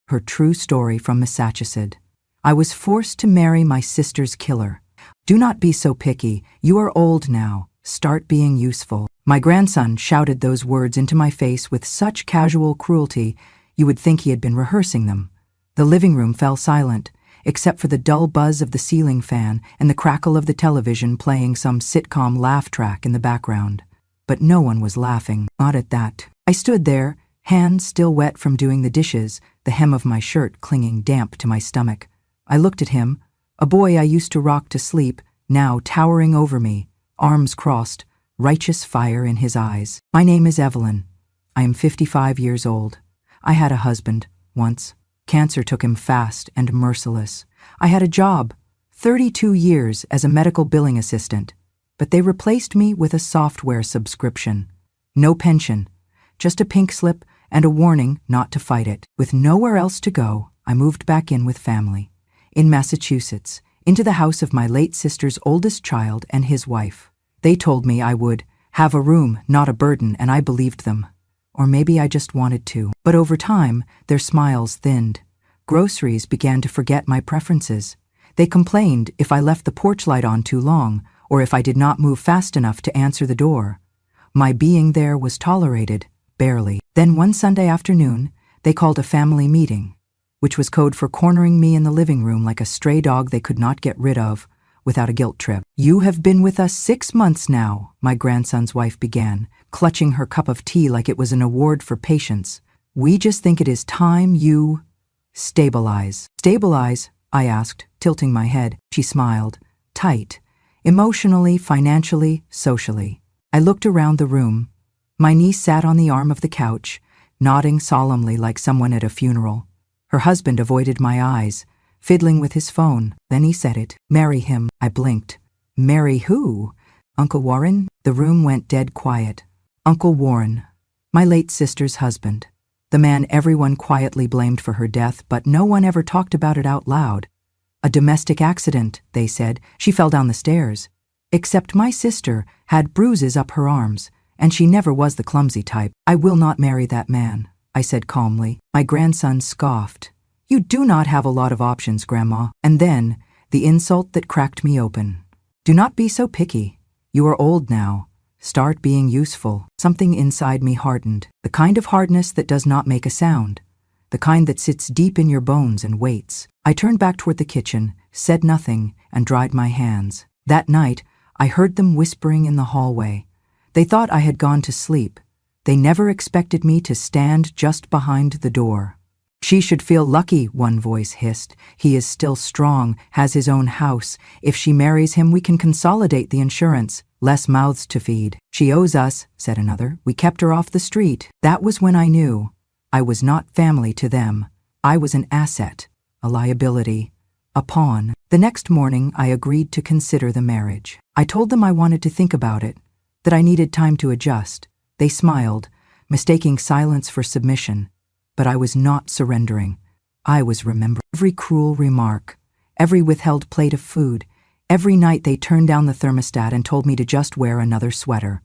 Her true story from Massachusetts. I was forced to marry my sister's killer. Do not be so picky. You are old now. Start being useful. My grandson shouted those words into my face with such casual cruelty you would think he had been rehearsing them. The living room fell silent, except for the dull buzz of the ceiling fan and the crackle of the television playing some sitcom laugh track in the background. But no one was laughing, not at that. I stood there, hands still wet from doing the dishes, the hem of my shirt clinging damp to my stomach. I looked at him, a boy I used to rock to sleep, now towering over me, arms crossed, righteous fire in his eyes. My name is Evelyn. I am 55 years old. I had a husband, once. Cancer took him fast and merciless. I had a job, 32 years as a medical billing assistant, but they replaced me with a software subscription. No pension, just a pink slip and a warning not to fight it. With nowhere else to go, I moved back in with family. In Massachusetts, into the house of my late sister's oldest child and his wife. They told me I would have a room, not a burden, and I believed them. Or maybe I just wanted to. But over time, their smiles thinned. Groceries began to forget my preferences. They complained if I left the porch light on too long, or if I did not move fast enough to answer the door. My being there was tolerated, barely. Then one Sunday afternoon, they called a family meeting, which was code for cornering me in the living room like a stray dog they could not get rid of without a guilt trip. "You have been with us 6 months now," my grandson's wife began, clutching her cup of tea like it was an award for patience. "We just think it is time you stabilize." "Stabilize?" I asked, tilting my head. She smiled. Tight. Emotionally, financially, socially. I looked around the room. My niece sat on the arm of the couch, nodding solemnly like someone at a funeral. Her husband avoided my eyes, fiddling with his phone. Then he said it. "Marry him." I blinked. "Marry who? Uncle Warren?" The room went dead quiet. Uncle Warren, my late sister's husband. The man everyone quietly blamed for her death, but no one ever talked about it out loud. A domestic accident, they said. She fell down the stairs. Except my sister had bruises up her arms, and she never was the clumsy type. "I will not marry that man," I said calmly. My grandson scoffed. "You do not have a lot of options, Grandma." And then, the insult that cracked me open. "Do not be so picky. You are old now. Start being useful." Something inside me hardened. The kind of hardness that does not make a sound. The kind that sits deep in your bones and waits. I turned back toward the kitchen, said nothing, and dried my hands. That night, I heard them whispering in the hallway. They thought I had gone to sleep. They never expected me to stand just behind the door. "She should feel lucky," one voice hissed. "He is still strong, has his own house. If she marries him, we can consolidate the insurance. Less mouths to feed." "She owes us," said another. "We kept her off the street." That was when I knew. I was not family to them. I was an asset, a liability, a pawn. The next morning, I agreed to consider the marriage. I told them I wanted to think about it, that I needed time to adjust. They smiled, mistaking silence for submission. But I was not surrendering. I was remembering every cruel remark, every withheld plate of food, every night they turned down the thermostat and told me to just wear another sweater.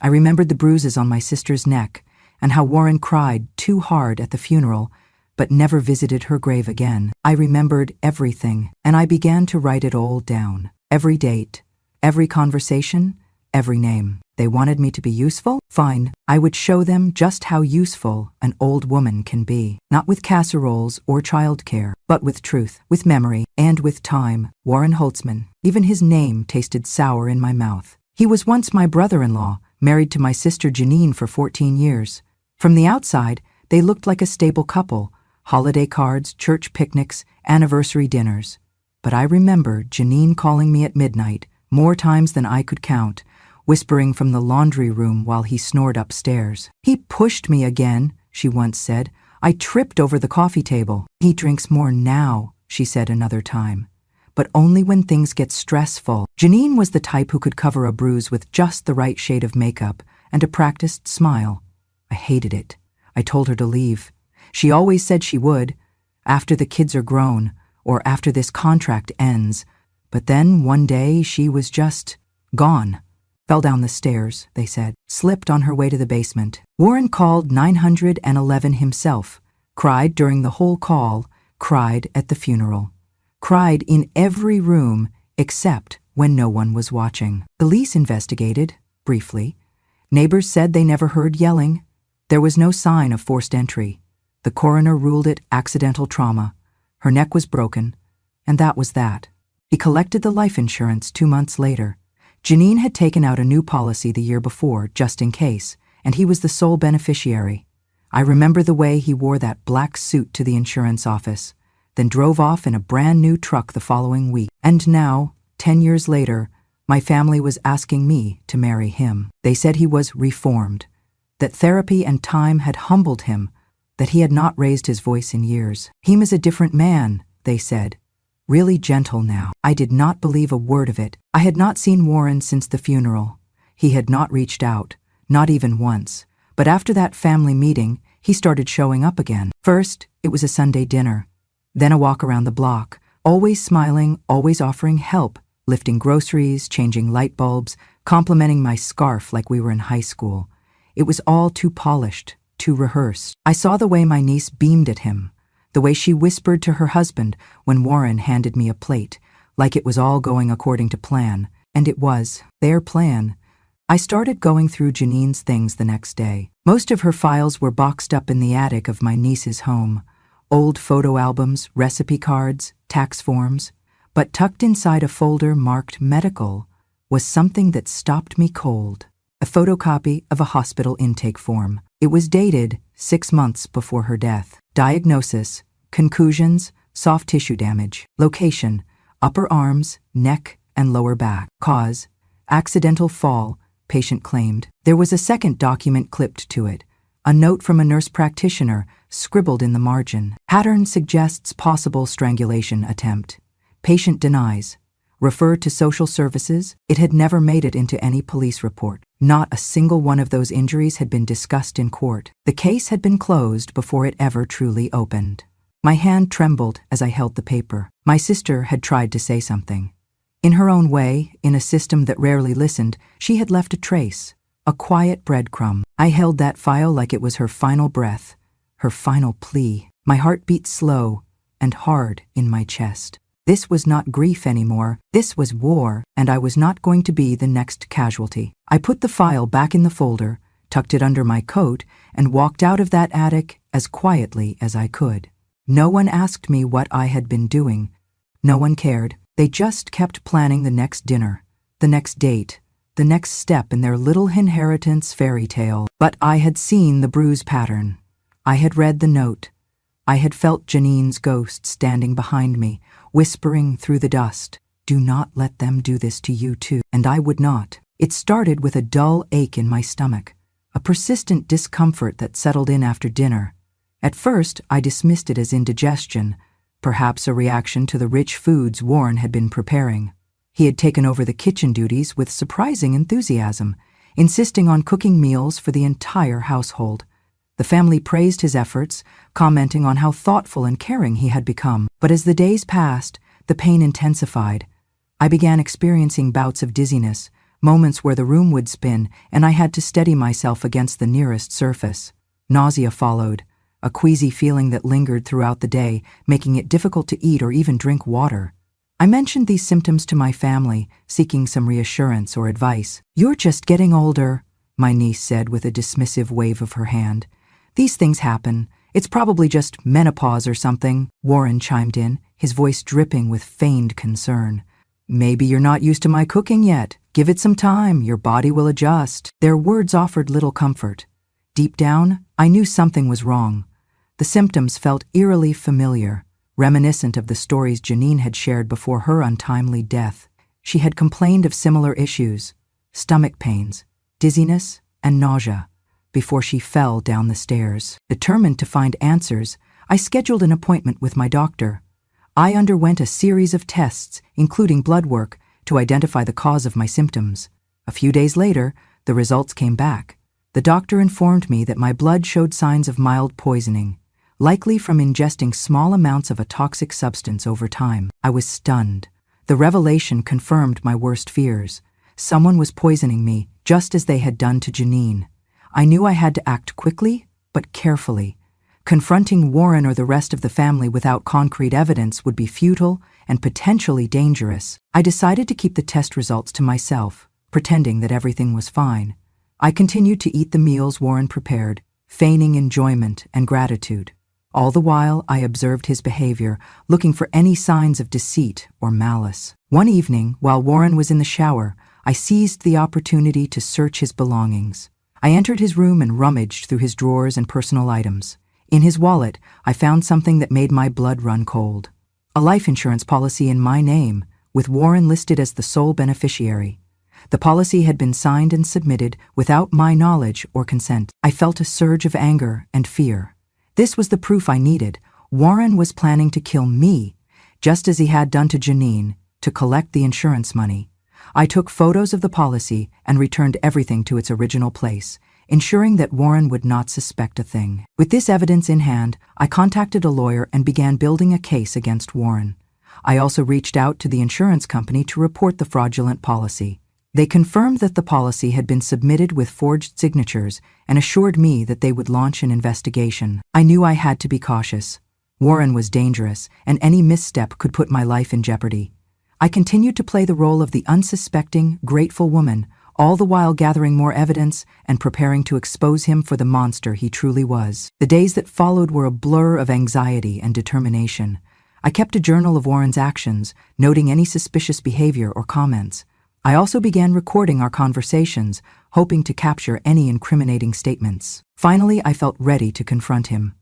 I remembered the bruises on my sister's neck, and how Warren cried too hard at the funeral, but never visited her grave again. I remembered everything, and I began to write it all down. Every date, every conversation, every name. They wanted me to be useful? Fine. I would show them just how useful an old woman can be. Not with casseroles or childcare, but with truth, with memory, and with time. Warren Holtzman. Even his name tasted sour in my mouth. He was once my brother-in-law, married to my sister Janine for 14 years. From the outside, they looked like a stable couple. Holiday cards, church picnics, anniversary dinners. But I remember Janine calling me at midnight, more times than I could count, whispering from the laundry room while he snored upstairs. "He pushed me again," she once said. "I tripped over the coffee table." "He drinks more now," she said another time. "But only when things get stressful." Janine was the type who could cover a bruise with just the right shade of makeup and a practiced smile. I hated it. I told her to leave. She always said she would, after the kids are grown, or after this contract ends. But then, one day, she was just gone. Fell down the stairs, they said, slipped on her way to the basement. Warren called 911 himself, Cried during the whole call, cried at the funeral. Cried in every room except when no one was watching. Police investigated, briefly. Neighbors said they never heard yelling. There was no sign of forced entry. The coroner ruled it accidental trauma. Her neck was broken, and that was that. He collected the life insurance 2 months later. Janine had taken out a new policy the year before, just in case, and he was the sole beneficiary. I remember the way he wore that black suit to the insurance office, then drove off in a brand new truck the following week. And now, 10 years later, my family was asking me to marry him. They said he was reformed, that therapy and time had humbled him, that he had not raised his voice in years. He is a different man, they said. Really gentle now. I did not believe a word of it. I had not seen Warren since the funeral. He had not reached out, not even once. But after that family meeting, he started showing up again. First, it was a Sunday dinner. Then a walk around the block, always smiling, always offering help, lifting groceries, changing light bulbs, complimenting my scarf like we were in high school. It was all too polished, too rehearsed. I saw the way my niece beamed at him, the way she whispered to her husband when Warren handed me a plate, like it was all going according to plan. And it was, their plan. I started going through Janine's things the next day. Most of her files were boxed up in the attic of my niece's home. Old photo albums, recipe cards, tax forms. But tucked inside a folder marked medical was something that stopped me cold. A photocopy of a hospital intake form. It was dated 6 months before her death. Diagnosis: concussions, soft tissue damage. Location: upper arms, neck, and lower back. Cause: accidental fall, patient claimed. There was a second document clipped to it, a note from a nurse practitioner scribbled in the margin. Pattern suggests possible strangulation attempt. Patient denies. Refer to social services. It had never made it into any police report. Not a single one of those injuries had been discussed in court. The case had been closed before it ever truly opened. My hand trembled as I held the paper. My sister had tried to say something. In her own way, in a system that rarely listened, she had left a trace, a quiet breadcrumb. I held that file like it was her final breath, her final plea. My heart beat slow and hard in my chest. This was not grief anymore. This was war, and I was not going to be the next casualty. I put the file back in the folder, tucked it under my coat, and walked out of that attic as quietly as I could. No one asked me what I had been doing. No one cared. They just kept planning the next dinner, the next date, the next step in their little inheritance fairy tale. But I had seen the bruise pattern. I had read the note. I had felt Janine's ghost standing behind me, whispering through the dust, "Do not let them do this to you too." And I would not. It started with a dull ache in my stomach, a persistent discomfort that settled in after dinner. At first, I dismissed it as indigestion, perhaps a reaction to the rich foods Warren had been preparing. He had taken over the kitchen duties with surprising enthusiasm, insisting on cooking meals for the entire household. The family praised his efforts, commenting on how thoughtful and caring he had become. But as the days passed, the pain intensified. I began experiencing bouts of dizziness, moments where the room would spin, and I had to steady myself against the nearest surface. Nausea followed, a queasy feeling that lingered throughout the day, making it difficult to eat or even drink water. I mentioned these symptoms to my family, seeking some reassurance or advice. "You're just getting older," my niece said with a dismissive wave of her hand. "These things happen. It's probably just menopause or something," Warren chimed in, his voice dripping with feigned concern. "Maybe you're not used to my cooking yet. Give it some time, your body will adjust." Their words offered little comfort. Deep down, I knew something was wrong. The symptoms felt eerily familiar, reminiscent of the stories Janine had shared before her untimely death. She had complained of similar issues, stomach pains, dizziness, and nausea, before she fell down the stairs. Determined to find answers, I scheduled an appointment with my doctor. I underwent a series of tests, including blood work, to identify the cause of my symptoms. A few days later, the results came back. The doctor informed me that my blood showed signs of mild poisoning, likely from ingesting small amounts of a toxic substance over time. I was stunned. The revelation confirmed my worst fears. Someone was poisoning me, just as they had done to Janine. I knew I had to act quickly, but carefully. Confronting Warren or the rest of the family without concrete evidence would be futile and potentially dangerous. I decided to keep the test results to myself, pretending that everything was fine. I continued to eat the meals Warren prepared, feigning enjoyment and gratitude. All the while, I observed his behavior, looking for any signs of deceit or malice. One evening, while Warren was in the shower, I seized the opportunity to search his belongings. I entered his room and rummaged through his drawers and personal items. In his wallet, I found something that made my blood run cold. A life insurance policy in my name, with Warren listed as the sole beneficiary. The policy had been signed and submitted without my knowledge or consent. I felt a surge of anger and fear. This was the proof I needed. Warren was planning to kill me, just as he had done to Janine, to collect the insurance money. I took photos of the policy and returned everything to its original place, ensuring that Warren would not suspect a thing. With this evidence in hand, I contacted a lawyer and began building a case against Warren. I also reached out to the insurance company to report the fraudulent policy. They confirmed that the policy had been submitted with forged signatures and assured me that they would launch an investigation. I knew I had to be cautious. Warren was dangerous, and any misstep could put my life in jeopardy. I continued to play the role of the unsuspecting, grateful woman, all the while gathering more evidence and preparing to expose him for the monster he truly was. The days that followed were a blur of anxiety and determination. I kept a journal of Warren's actions, noting any suspicious behavior or comments. I also began recording our conversations, hoping to capture any incriminating statements. Finally, I felt ready to confront him.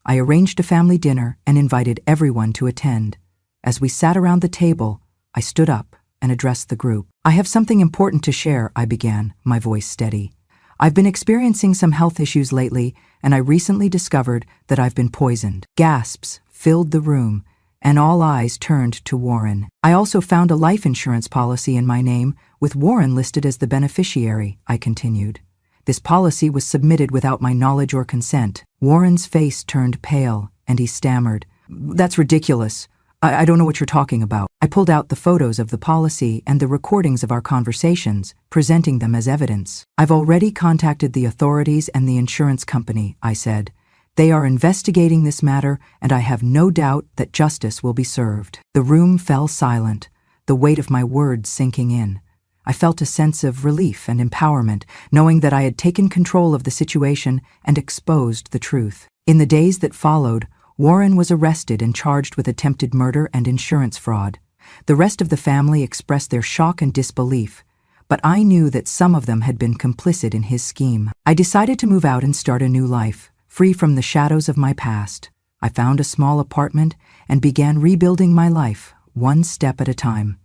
I arranged a family dinner and invited everyone to attend. As we sat around the table, I stood up and addressed the group. "I have something important to share," I began, my voice steady. "I've been experiencing some health issues lately, and I recently discovered that I've been poisoned." Gasps filled the room, and all eyes turned to Warren. "I also found a life insurance policy in my name, with Warren listed as the beneficiary," I continued. "This policy was submitted without my knowledge or consent." Warren's face turned pale, and he stammered, "That's ridiculous. I don't know what you're talking about." I pulled out the photos of the policy and the recordings of our conversations, presenting them as evidence. "I've already contacted the authorities and the insurance company," I said. "They are investigating this matter, and I have no doubt that justice will be served." The room fell silent, the weight of my words sinking in. I felt a sense of relief and empowerment, knowing that I had taken control of the situation and exposed the truth. In the days that followed, Warren was arrested and charged with attempted murder and insurance fraud. The rest of the family expressed their shock and disbelief, but I knew that some of them had been complicit in his scheme. I decided to move out and start a new life, free from the shadows of my past. I found a small apartment and began rebuilding my life, one step at a time.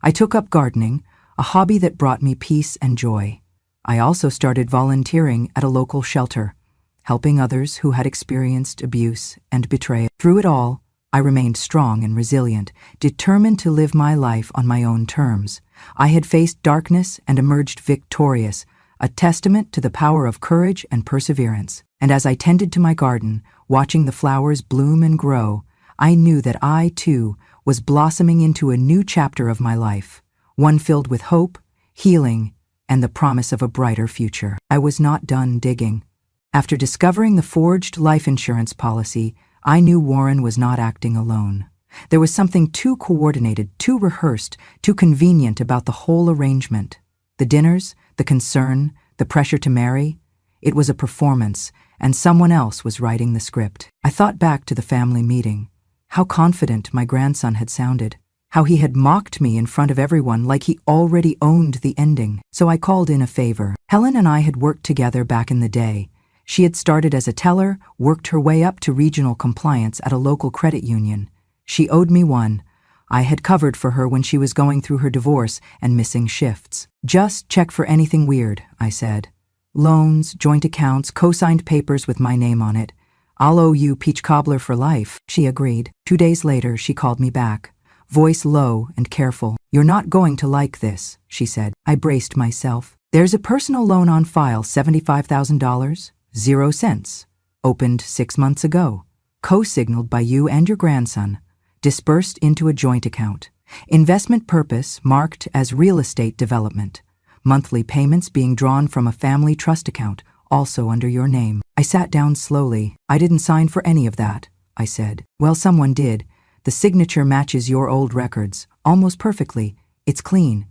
I took up gardening, a hobby that brought me peace and joy. I also started volunteering at a local shelter, helping others who had experienced abuse and betrayal. Through it all, I remained strong and resilient, determined to live my life on my own terms. I had faced darkness and emerged victorious, a testament to the power of courage and perseverance. And as I tended to my garden, watching the flowers bloom and grow, I knew that I, too, was blossoming into a new chapter of my life, one filled with hope, healing, and the promise of a brighter future. I was not done digging. After discovering the forged life insurance policy, I knew Warren was not acting alone. There was something too coordinated, too rehearsed, too convenient about the whole arrangement. The dinners, the concern, the pressure to marry. It was a performance, and someone else was writing the script. I thought back to the family meeting. How confident my grandson had sounded. How he had mocked me in front of everyone like he already owned the ending. So I called in a favor. Helen and I had worked together back in the day. She had started as a teller, worked her way up to regional compliance at a local credit union. She owed me one. I had covered for her when she was going through her divorce and missing shifts. "Just check for anything weird," I said. "Loans, joint accounts, co-signed papers with my name on it. I'll owe you peach cobbler for life." She agreed. 2 days later, she called me back, voice low and careful. "You're not going to like this," she said. I braced myself. "There's a personal loan on file, $75,000, 0 cents. Opened 6 months ago. Co-signaled by you and your grandson. Disbursed into a joint account. Investment purpose marked as real estate development. Monthly payments being drawn from a family trust account. also under your name. I sat down slowly. I didn't sign for any of that, I said. Well, someone did. The signature matches your old records, almost perfectly. It's clean.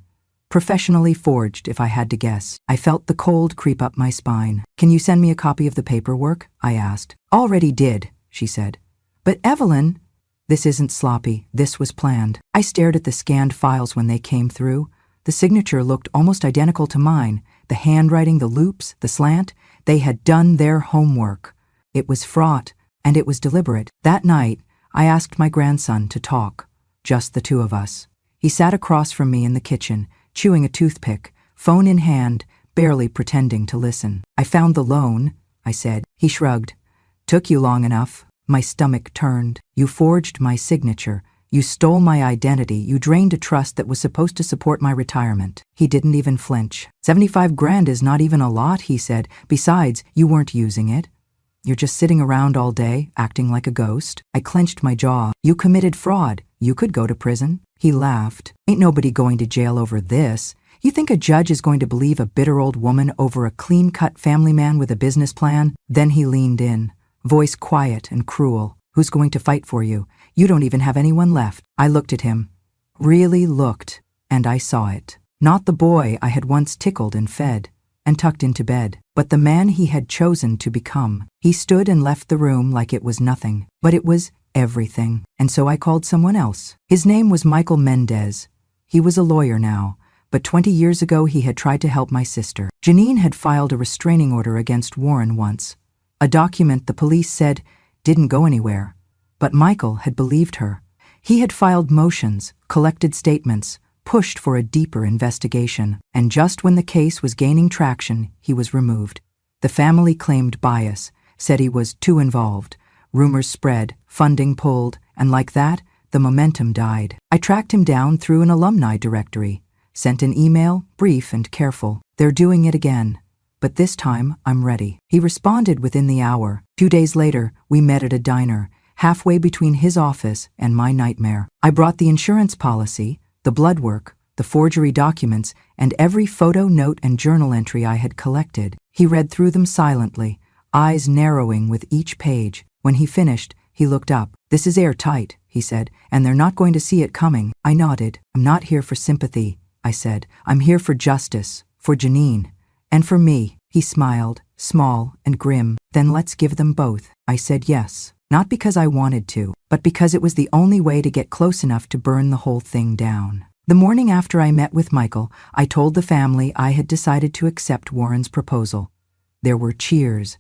Professionally forged, if I had to guess. I felt the cold creep up my spine. Can you send me a copy of the paperwork? I asked. Already did, she said. But Evelyn, this isn't sloppy. This was planned. I stared at the scanned files when they came through. The signature looked almost identical to mine. The handwriting, the loops, the slant. They had done their homework. It was fraught, and it was deliberate. That night, I asked my grandson to talk. Just the two of us. He sat across from me in the kitchen, chewing a toothpick, phone in hand, barely pretending to listen. I found the loan, I said. He shrugged. Took you long enough. My stomach turned. You forged my signature. You stole my identity. You drained a trust that was supposed to support my retirement. He didn't even flinch. 75 grand is not even a lot, he said. Besides, you weren't using it. You're just sitting around all day, acting like a ghost. I clenched my jaw. You committed fraud. You could go to prison. He laughed. Ain't nobody going to jail over this. You think a judge is going to believe a bitter old woman over a clean-cut family man with a business plan? Then he leaned in, voice quiet and cruel. Who's going to fight for you? You don't even have anyone left. I looked at him. Really looked, and I saw it. Not the boy I had once tickled and fed and tucked into bed, but the man he had chosen to become. He stood and left the room like it was nothing, but it was everything, and so I called someone else. His name was Michael Mendez. He was a lawyer now, but 20 years ago he had tried to help my sister. Janine had filed a restraining order against Warren once, a document the police said didn't go anywhere, but Michael had believed her. He had filed motions, collected statements, pushed for a deeper investigation, and just when the case was gaining traction, he was removed. The family claimed bias, said he was too involved. Rumors spread, funding pulled, and like that, the momentum died. I tracked him down through an alumni directory, sent an email, brief and careful. They're doing it again, but this time I'm ready. He responded within the hour. 2 days later, we met at a diner, halfway between his office and my nightmare. I brought the insurance policy, the blood work, the forgery documents, and every photo, note, and journal entry I had collected. He read through them silently, eyes narrowing with each page. When he finished, he looked up. This is airtight, he said, and they're not going to see it coming. I nodded. I'm not here for sympathy, I said. I'm here for justice, for Janine, and for me. He smiled, small and grim. Then let's give them both. I said yes, not because I wanted to, but because it was the only way to get close enough to burn the whole thing down. The morning after I met with Michael, I told the family I had decided to accept Warren's proposal. There were cheers.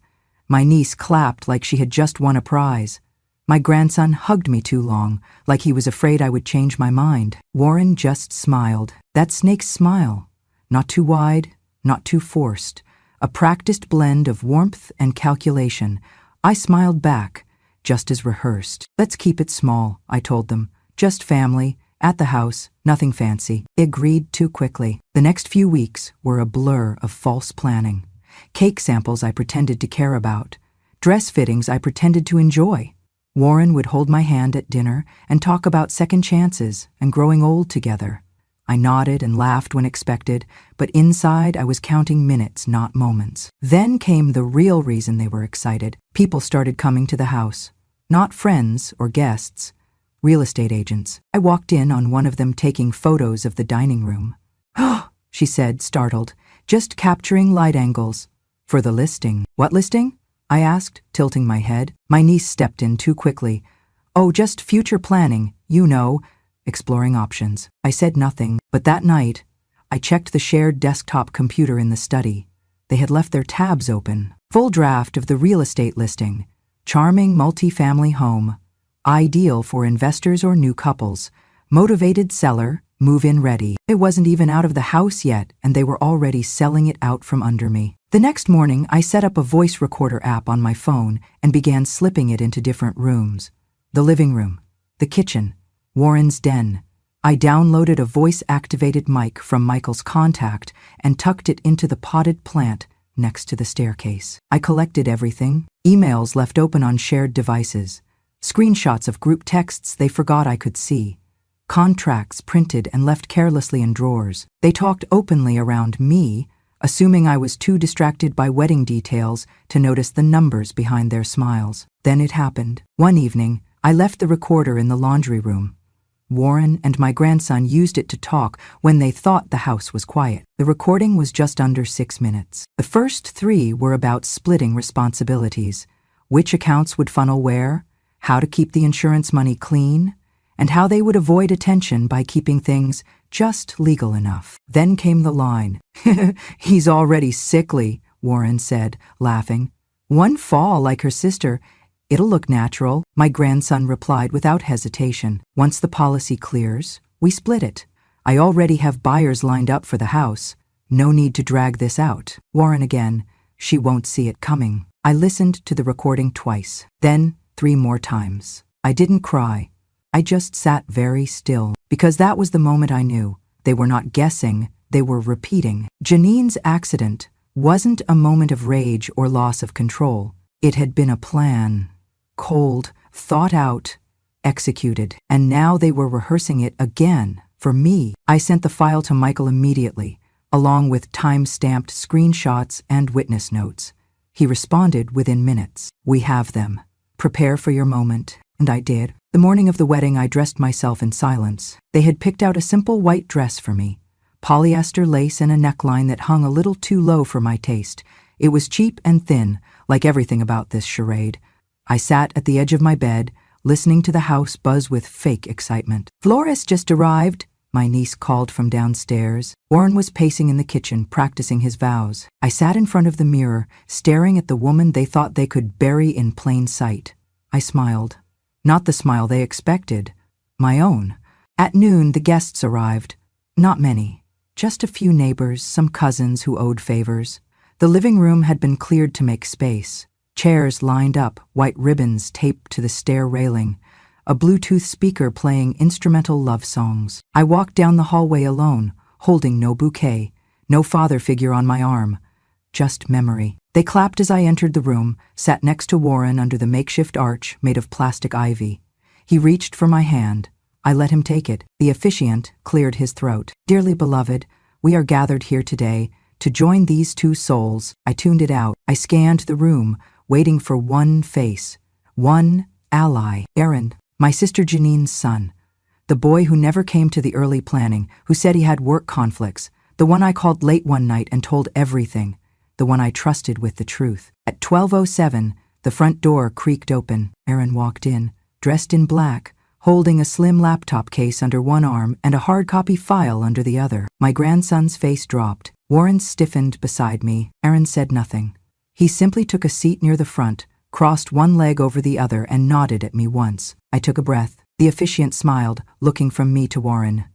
My niece clapped like she had just won a prize. My grandson hugged me too long, like he was afraid I would change my mind. Warren just smiled. That snake's smile. Not too wide, not too forced. A practiced blend of warmth and calculation. I smiled back, just as rehearsed. Let's keep it small, I told them. Just family, at the house, nothing fancy. They agreed too quickly. The next few weeks were a blur of false planning. Cake samples I pretended to care about. Dress fittings I pretended to enjoy. Warren would hold my hand at dinner and talk about second chances and growing old together. I nodded and laughed when expected, but inside I was counting minutes, not moments. Then came the real reason they were excited. People started coming to the house. Not friends or guests. Real estate agents. I walked in on one of them taking photos of the dining room. "Oh," she said, startled, "just capturing light angles. For the listing." "What listing?" I asked, tilting my head. My niece stepped in too quickly. "Oh, just future planning, you know, exploring options." I said nothing, but that night, I checked the shared desktop computer in the study. They had left their tabs open. Full draft of the real estate listing. Charming multi-family home. Ideal for investors or new couples. Motivated seller, move-in ready. It wasn't even out of the house yet, and they were already selling it out from under me. The next morning, I set up a voice recorder app on my phone and began slipping it into different rooms. The living room, the kitchen, Warren's den. I downloaded a voice-activated mic from Michael's contact and tucked it into the potted plant next to the staircase. I collected everything, emails left open on shared devices, screenshots of group texts they forgot I could see, contracts printed and left carelessly in drawers. They talked openly around me, assuming I was too distracted by wedding details to notice the numbers behind their smiles. Then it happened. One evening, I left the recorder in the laundry room. Warren and my grandson used it to talk when they thought the house was quiet. The recording was just under 6 minutes. The first 3 were about splitting responsibilities, which accounts would funnel where, how to keep the insurance money clean, and how they would avoid attention by keeping things just legal enough. Then came the line. "He's already sickly," Warren said, laughing. "One fall like her sister, it'll look natural," my grandson replied without hesitation. "Once the policy clears, we split it. I already have buyers lined up for the house. No need to drag this out." Warren again. "She won't see it coming." I listened to the recording twice, then 3 more times. I didn't cry. I just sat very still, because that was the moment I knew. They were not guessing, they were repeating. Janine's accident wasn't a moment of rage or loss of control. It had been a plan. Cold, thought out, executed. And now they were rehearsing it again, for me. I sent the file to Michael immediately, along with time-stamped screenshots and witness notes. He responded within minutes. "We have them. Prepare for your moment." And I did. The morning of the wedding, I dressed myself in silence. They had picked out a simple white dress for me, polyester lace and a neckline that hung a little too low for my taste. It was cheap and thin, like everything about this charade. I sat at the edge of my bed, listening to the house buzz with fake excitement. "Florist just arrived," my niece called from downstairs. Warren was pacing in the kitchen, practicing his vows. I sat in front of the mirror, staring at the woman they thought they could bury in plain sight. I smiled. Not the smile they expected. My own. At noon, the guests arrived. Not many. Just a few neighbors, some cousins who owed favors. The living room had been cleared to make space. Chairs lined up, white ribbons taped to the stair railing. A Bluetooth speaker playing instrumental love songs. I walked down the hallway alone, holding no bouquet, no father figure on my arm. Just memory. They clapped as I entered the room, sat next to Warren under the makeshift arch made of plastic ivy. He reached for my hand. I let him take it. The officiant cleared his throat. "Dearly beloved, we are gathered here today to join these 2 souls." I tuned it out. I scanned the room, waiting for one face, one ally. Aaron, my sister Janine's son. The boy who never came to the early planning, who said he had work conflicts. The one I called late one night and told everything. The one I trusted with the truth. At 12:07, the front door creaked open. Aaron walked in, dressed in black, holding a slim laptop case under one arm and a hard copy file under the other. My grandson's face dropped. Warren stiffened beside me. Aaron said nothing. He simply took a seat near the front, crossed one leg over the other, and nodded at me once. I took a breath. The officiant smiled, looking from me to Warren.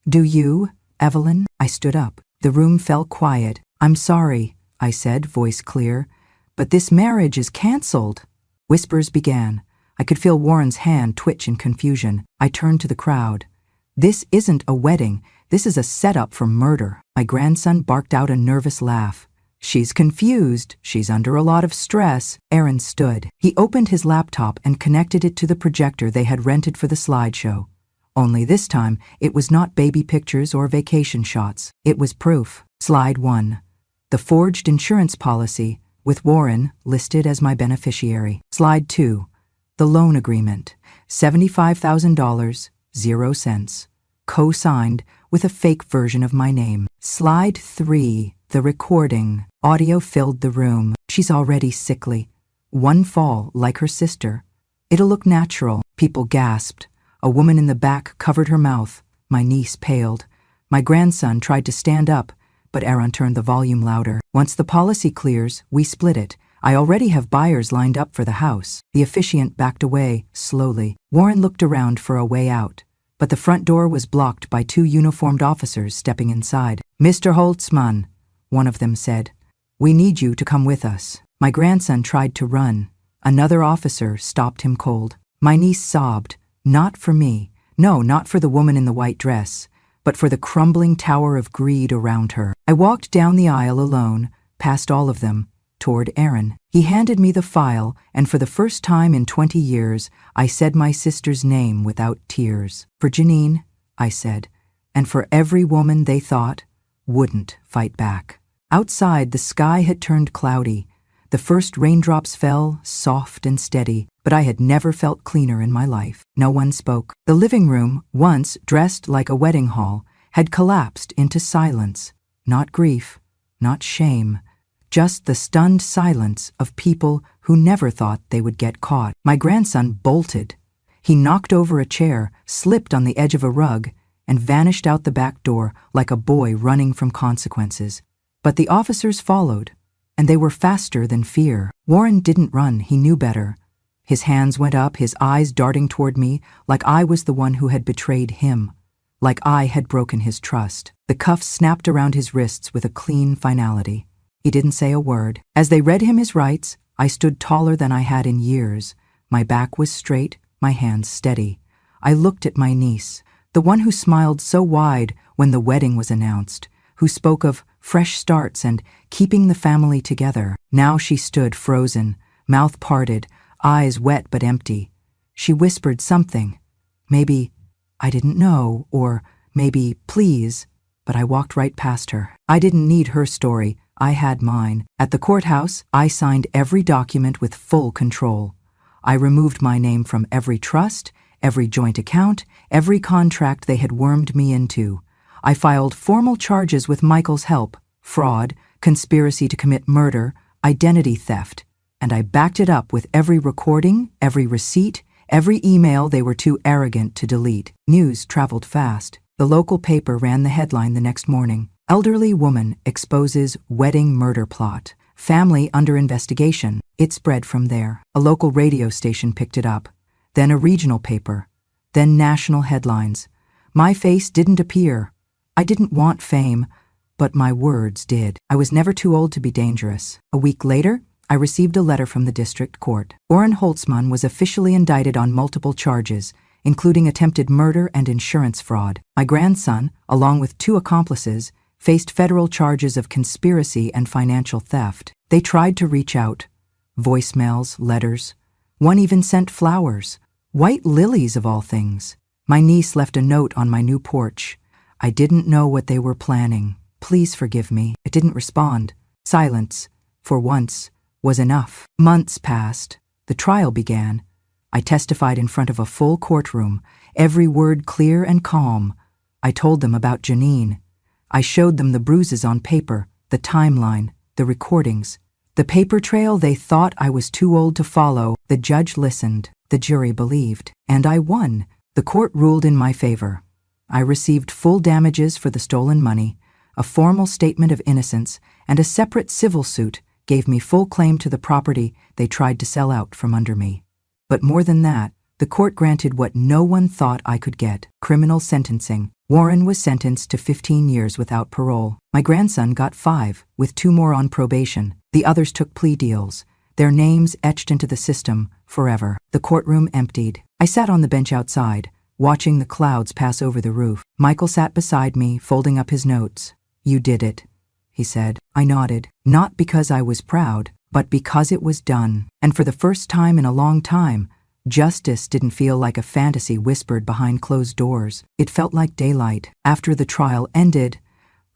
"Do you, Evelyn?" I stood up. The room fell quiet. "I'm sorry," I said, voice clear, "but this marriage is cancelled." Whispers began. I could feel Warren's hand twitch in confusion. I turned to the crowd. "This isn't a wedding. This is a setup for murder." My grandson barked out a nervous laugh. "She's confused. She's under a lot of stress." Aaron stood. He opened his laptop and connected it to the projector they had rented for the slideshow. Only this time, it was not baby pictures or vacation shots. It was proof. Slide 1. The forged insurance policy, with Warren listed as my beneficiary. Slide 2. The loan agreement, $75,000, 0 cents. Co-signed with a fake version of my name. Slide 3. The recording. Audio filled the room. "She's already sickly. One fall like her sister. It'll look natural." People gasped. A woman in the back covered her mouth. My niece paled. My grandson tried to stand up, but Aaron turned the volume louder. "Once the policy clears, we split it. I already have buyers lined up for the house." The officiant backed away, slowly. Warren looked around for a way out, but the front door was blocked by 2 uniformed officers stepping inside. "Mr. Holtzman," one of them said, "we need you to come with us." My grandson tried to run. Another officer stopped him cold. My niece sobbed, not for me, no, not for the woman in the white dress, but for the crumbling tower of greed around her. I walked down the aisle alone, past all of them, toward Aaron. He handed me the file, and for the first time in 20 years, I said my sister's name without tears. "For Janine," I said, "and for every woman they thought wouldn't fight back." Outside, the sky had turned cloudy. The first raindrops fell, soft and steady, but I had never felt cleaner in my life. No one spoke. The living room, once dressed like a wedding hall, had collapsed into silence. Not grief, not shame, just the stunned silence of people who never thought they would get caught. My grandson bolted. He knocked over a chair, slipped on the edge of a rug, and vanished out the back door like a boy running from consequences. But the officers followed, and they were faster than fear. Warren didn't run, he knew better. His hands went up, his eyes darting toward me, like I was the one who had betrayed him, like I had broken his trust. The cuffs snapped around his wrists with a clean finality. He didn't say a word. As they read him his rights, I stood taller than I had in years. My back was straight, my hands steady. I looked at my niece, the one who smiled so wide when the wedding was announced, who spoke of fresh starts and keeping the family together. Now she stood frozen, mouth parted, eyes wet but empty. She whispered something. Maybe, I didn't know, or maybe, please, but I walked right past her. I didn't need her story, I had mine. At the courthouse, I signed every document with full control. I removed my name from every trust, every joint account, every contract they had wormed me into. I filed formal charges with Michael's help: fraud, conspiracy to commit murder, identity theft, and I backed it up with every recording, every receipt, every email they were too arrogant to delete. News traveled fast. The local paper ran the headline the next morning: Elderly woman exposes wedding murder plot. Family under investigation. It spread from there. A local radio station picked it up, then a regional paper, then national headlines. My face didn't appear. I didn't want fame, but my words did. I was never too old to be dangerous. A week later, I received a letter from the district court. Orrin Holtzman was officially indicted on multiple charges, including attempted murder and insurance fraud. My grandson, along with 2 accomplices, faced federal charges of conspiracy and financial theft. They tried to reach out. Voicemails, letters. One even sent flowers. White lilies of all things. My niece left a note on my new porch. I didn't know what they were planning. Please forgive me. I didn't respond. Silence, for once, was enough. Months passed. The trial began. I testified in front of a full courtroom, every word clear and calm. I told them about Janine. I showed them the bruises on paper, the timeline, the recordings, the paper trail they thought I was too old to follow. The judge listened. The jury believed. And I won. The court ruled in my favor. I received full damages for the stolen money, a formal statement of innocence, and a separate civil suit gave me full claim to the property they tried to sell out from under me. But more than that, the court granted what no one thought I could get: criminal sentencing. Warren was sentenced to 15 years without parole. My grandson got 5, with 2 more on probation. The others took plea deals, their names etched into the system forever. The courtroom emptied. I sat on the bench outside, watching the clouds pass over the roof. Michael sat beside me, folding up his notes. "You did it," he said. I nodded, not because I was proud, but because it was done. And for the first time in a long time, justice didn't feel like a fantasy whispered behind closed doors. It felt like daylight. After the trial ended,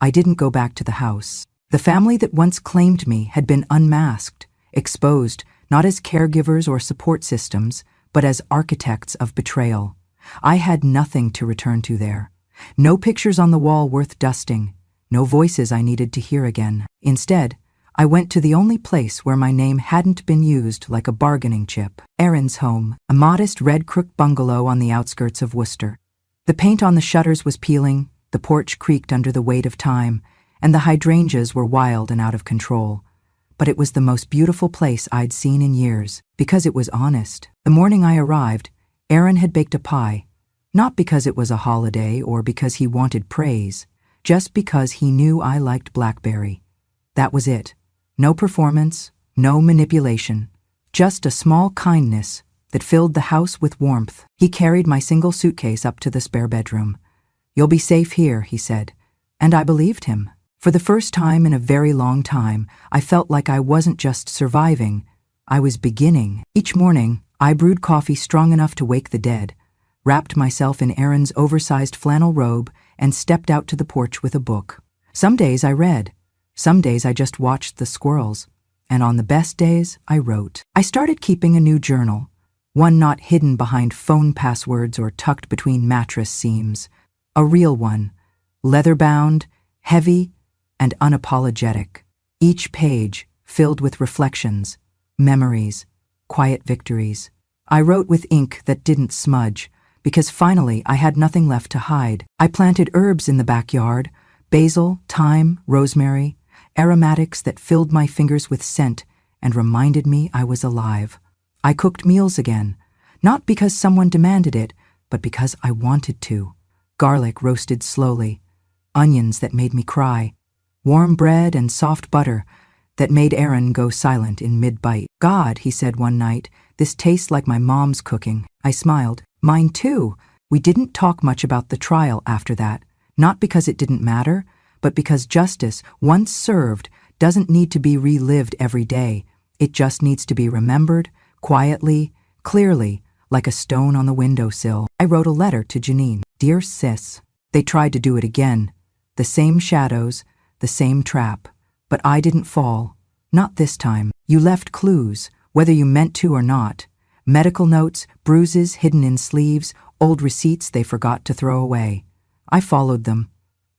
I didn't go back to the house. The family that once claimed me had been unmasked, exposed not as caregivers or support systems, but as architects of betrayal. I had nothing to return to there. No pictures on the wall worth dusting. No voices I needed to hear again. Instead, I went to the only place where my name hadn't been used like a bargaining chip: Erin's home, a modest red crook bungalow on the outskirts of Worcester. The paint on the shutters was peeling, the porch creaked under the weight of time, and the hydrangeas were wild and out of control. But it was the most beautiful place I'd seen in years, because it was honest. The morning I arrived, Erin had baked a pie, not because it was a holiday or because he wanted praise, just because he knew I liked blackberry. That was it. No performance, no manipulation, just a small kindness that filled the house with warmth. He carried my single suitcase up to the spare bedroom. "You'll be safe here," he said, and I believed him. For the first time in a very long time, I felt like I wasn't just surviving, I was beginning. Each morning, I brewed coffee strong enough to wake the dead, wrapped myself in Erin's oversized flannel robe, and stepped out to the porch with a book. Some days I read, Some days I just watched the squirrels, and on the best days, I wrote. I started keeping a new journal, one not hidden behind phone passwords or tucked between mattress seams. A real one, leather-bound, heavy, and unapologetic. Each page filled with reflections, memories, quiet victories. I wrote with ink that didn't smudge, because finally I had nothing left to hide. I planted herbs in the backyard, basil, thyme, rosemary, aromatics that filled my fingers with scent and reminded me I was alive. I cooked meals again, not because someone demanded it, but because I wanted to. Garlic roasted slowly, onions that made me cry, warm bread and soft butter that made Aaron go silent in mid-bite. "God," he said one night, "this tastes like my mom's cooking." I smiled. "Mine too." We didn't talk much about the trial after that, not because it didn't matter, but because justice, once served, doesn't need to be relived every day. It just needs to be remembered, quietly, clearly, like a stone on the windowsill. I wrote a letter to Janine. "Dear Sis." They tried to do it again. The same shadows, the same trap. But I didn't fall. Not this time. You left clues, whether you meant to or not. Medical notes, bruises hidden in sleeves, old receipts they forgot to throw away. I followed them,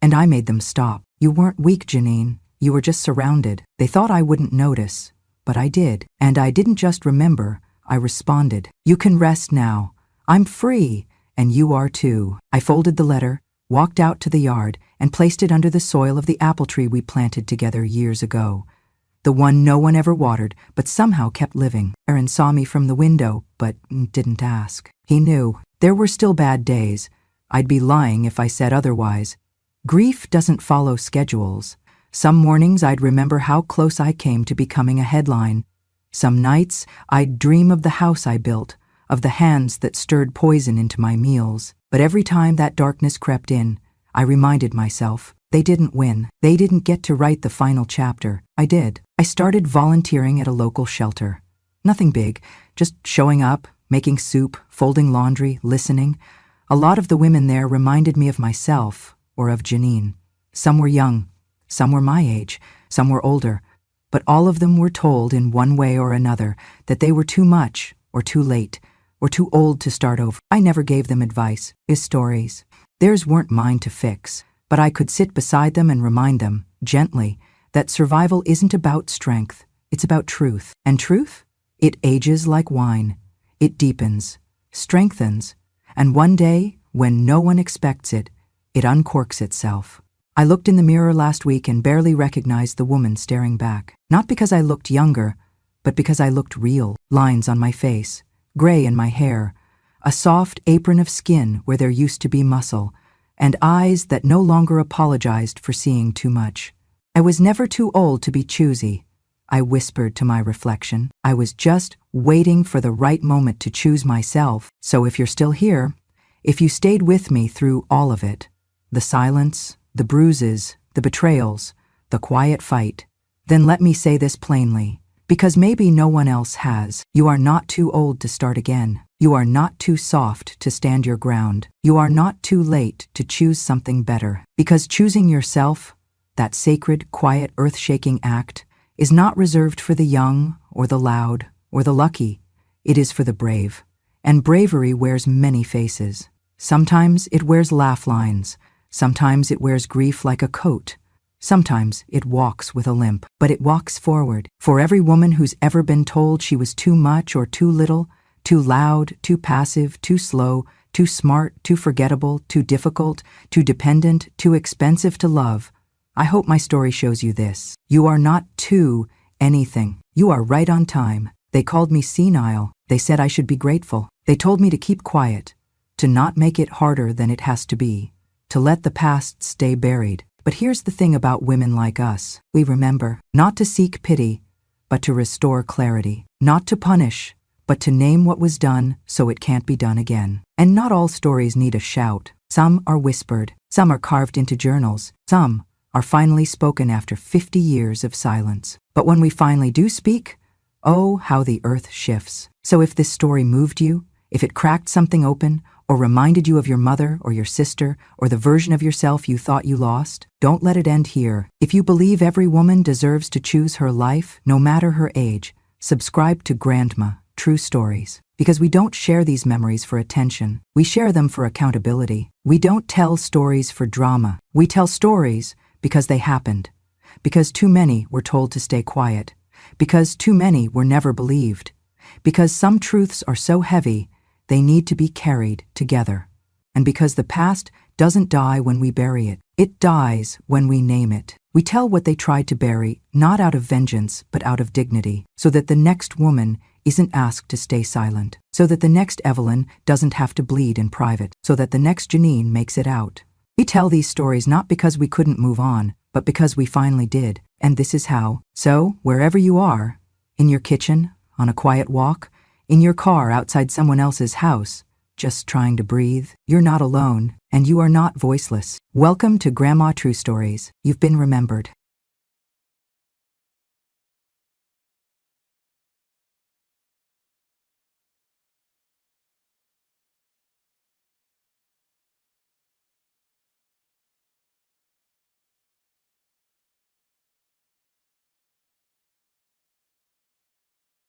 and I made them stop. You weren't weak, Janine. You were just surrounded. They thought I wouldn't notice, but I did. And I didn't just remember, I responded. You can rest now. I'm free, and you are too. I folded the letter, walked out to the yard, and placed it under the soil of the apple tree we planted together years ago. The one no one ever watered, but somehow kept living. Aaron saw me from the window, but didn't ask. He knew. There were still bad days. I'd be lying if I said otherwise. Grief doesn't follow schedules. Some mornings I'd remember how close I came to becoming a headline. Some nights I'd dream of the house I built, of the hands that stirred poison into my meals. But every time that darkness crept in, I reminded myself, they didn't win. They didn't get to write the final chapter. I did. I started volunteering at a local shelter. Nothing big, just showing up, making soup, folding laundry, listening. A lot of the women there reminded me of myself, or of Janine. Some were young, some were my age, some were older, but all of them were told in one way or another that they were too much, or too late, or too old to start over. I never gave them advice, stories. Theirs weren't mine to fix, but I could sit beside them and remind them, gently, that survival isn't about strength, it's about truth. And truth? It ages like wine. It deepens, strengthens, and one day, when no one expects it, it uncorks itself. I looked in the mirror last week and barely recognized the woman staring back. Not because I looked younger, but because I looked real. Lines on my face, gray in my hair, a soft apron of skin where there used to be muscle, and eyes that no longer apologized for seeing too much. I was never too old to be choosy, I whispered to my reflection. I was just waiting for the right moment to choose myself. So if you're still here, if you stayed with me through all of it, the silence, the bruises, the betrayals, the quiet fight, then let me say this plainly, because maybe no one else has. You are not too old to start again. You are not too soft to stand your ground. You are not too late to choose something better. Because choosing yourself, that sacred, quiet, earth-shaking act, is not reserved for the young or the loud or the lucky. It is for the brave. And bravery wears many faces. Sometimes it wears laugh lines. Sometimes it wears grief like a coat. Sometimes it walks with a limp, but it walks forward. For every woman who's ever been told she was too much or too little, too loud, too passive, too slow, too smart, too forgettable, too difficult, too dependent, too expensive to love, I hope my story shows you this. You are not too anything. You are right on time. They called me senile. They said I should be grateful. They told me to keep quiet, to not make it harder than it has to be, to let the past stay buried. But here's the thing about women like us. We remember, not to seek pity, but to restore clarity. Not to punish, but to name what was done so it can't be done again. And not all stories need a shout. Some are whispered. Some are carved into journals. Some are finally spoken after 50 years of silence. But when we finally do speak, oh, how the earth shifts. So if this story moved you, if it cracked something open, or reminded you of your mother or your sister or the version of yourself you thought you lost? Don't let it end here. If you believe every woman deserves to choose her life, no matter her age, subscribe to Grandma True Stories. Because we don't share these memories for attention. We share them for accountability. We don't tell stories for drama. We tell stories because they happened. Because too many were told to stay quiet. Because too many were never believed. Because some truths are so heavy, they need to be carried together. And because the past doesn't die when we bury it. It dies when we name it. We tell what they tried to bury, not out of vengeance, but out of dignity, so that the next woman isn't asked to stay silent, so that the next Evelyn doesn't have to bleed in private, so that the next Janine makes it out. We tell these stories not because we couldn't move on, but because we finally did, and this is how. So, wherever you are, in your kitchen, on a quiet walk, in your car outside someone else's house, just trying to breathe, you're not alone, and you are not voiceless. Welcome to Grandma True Stories. You've been remembered.